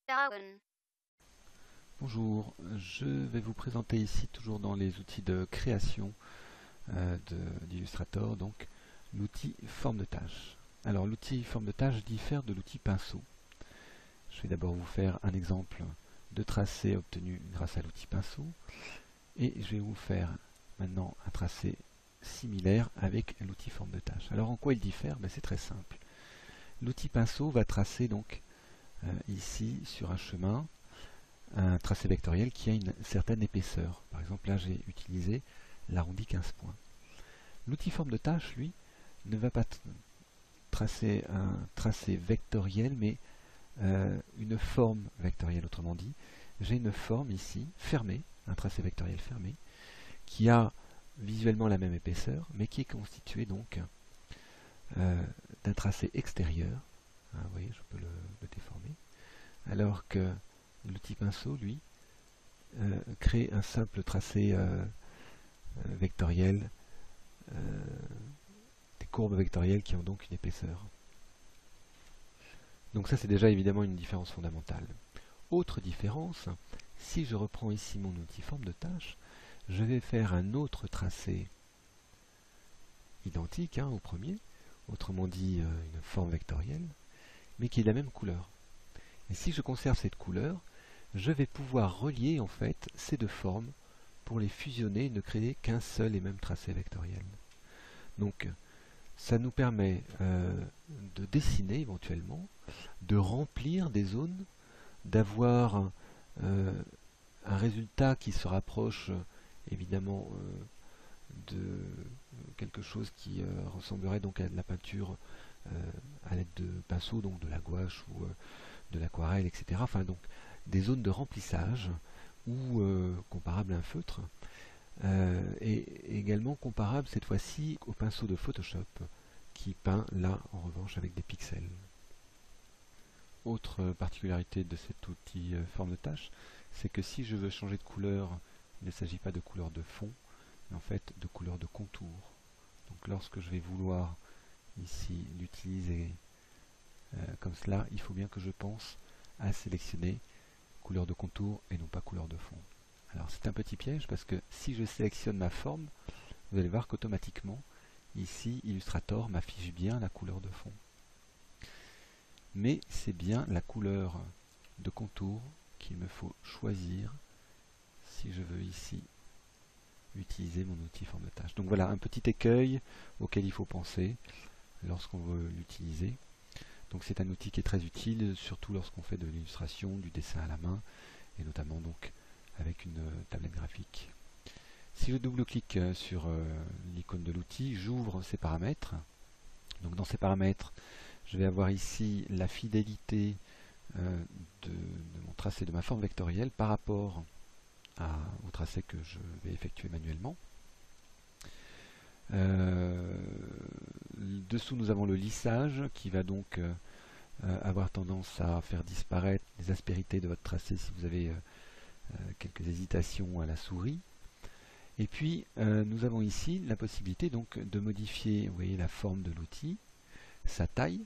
Darwin. Bonjour, je vais vous présenter ici, toujours dans les outils de création d'Illustrator, donc l'outil forme de tâche. Alors l'outil forme de tâche diffère de l'outil pinceau. Je vais d'abord vous faire un exemple de tracé obtenu grâce à l'outil pinceau, et je vais vous faire maintenant un tracé similaire avec l'outil forme de tâche. Alors en quoi il diffère? C'est très simple. L'outil pinceau va tracer donc ici sur un chemin un tracé vectoriel qui a une certaine épaisseur. Par exemple, là j'ai utilisé l'arrondi 15 points. L'outil forme de tâche, lui, ne va pas tracer un tracé vectoriel, mais une forme vectorielle. Autrement dit, j'ai une forme ici, fermée, un tracé vectoriel fermé, qui a visuellement la même épaisseur, mais qui est constitué donc d'un tracé extérieur. Vous voyez, je peux le déformer. Alors que l'outil pinceau, lui, crée un simple tracé vectoriel, des courbes vectorielles qui ont donc une épaisseur. Donc ça, c'est déjà évidemment une différence fondamentale. Autre différence, si je reprends ici mon outil forme de tâche, je vais faire un autre tracé identique au premier, autrement dit une forme vectorielle, mais qui est de la même couleur. Et si je conserve cette couleur, je vais pouvoir relier en fait ces deux formes pour les fusionner et ne créer qu'un seul et même tracé vectoriel. Donc ça nous permet de dessiner éventuellement, de remplir des zones, d'avoir un résultat qui se rapproche évidemment de quelque chose qui ressemblerait donc à de la peinture à l'aide de pinceau, donc de la gouache ou de l'aquarelle, etc. Enfin donc des zones de remplissage ou comparables à un feutre, et également comparable cette fois-ci au pinceau de Photoshop qui peint là en revanche avec des pixels. Autre particularité de cet outil forme de tâche, c'est que si je veux changer de couleur, il ne s'agit pas de couleur de fond, mais en fait de couleur de contour. Donc lorsque je vais vouloir ici l'utiliser comme cela, il faut bien que je pense à sélectionner couleur de contour et non pas couleur de fond. Alors c'est un petit piège parce que si je sélectionne ma forme, vous allez voir qu'automatiquement ici Illustrator m'affiche bien la couleur de fond. Mais c'est bien la couleur de contour qu'il me faut choisir si je veux ici utiliser mon outil forme de tâche. Donc voilà un petit écueil auquel il faut penser lorsqu'on veut l'utiliser. Donc c'est un outil qui est très utile, surtout lorsqu'on fait de l'illustration, du dessin à la main, et notamment donc avec une tablette graphique. Si je double-clique sur l'icône de l'outil, j'ouvre ses paramètres. Donc dans ces paramètres, je vais avoir ici la fidélité de mon tracé de ma forme vectorielle par rapport au tracé que je vais effectuer manuellement. Dessous, nous avons le lissage qui va donc avoir tendance à faire disparaître les aspérités de votre tracé si vous avez quelques hésitations à la souris. Et puis nous avons ici la possibilité donc de modifier, vous voyez, la forme de l'outil, sa taille,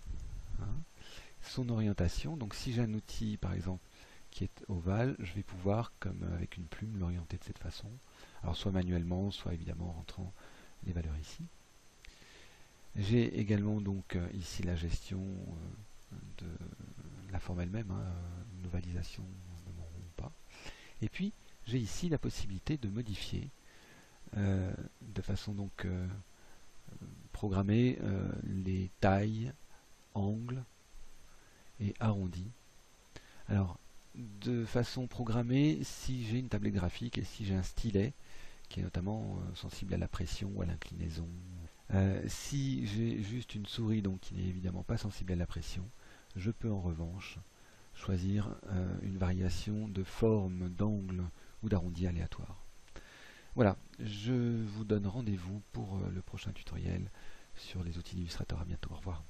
son orientation. Donc si j'ai un outil par exemple qui est ovale, je vais pouvoir, comme avec une plume, l'orienter de cette façon. Alors soit manuellement, soit évidemment en rentrant les valeurs ici. J'ai également donc ici la gestion de la forme elle-même, une ovalisation de mon rond ou pas. Et puis j'ai ici la possibilité de modifier de façon donc programmée les tailles, angles et arrondis. Alors de façon programmée, si j'ai une tablette graphique et si j'ai un stylet qui est notamment sensible à la pression ou à l'inclinaison. Si j'ai juste une souris donc qui n'est évidemment pas sensible à la pression, je peux en revanche choisir une variation de forme, d'angle ou d'arrondi aléatoire. Voilà, je vous donne rendez-vous pour le prochain tutoriel sur les outils d'Illustrator. À bientôt, au revoir.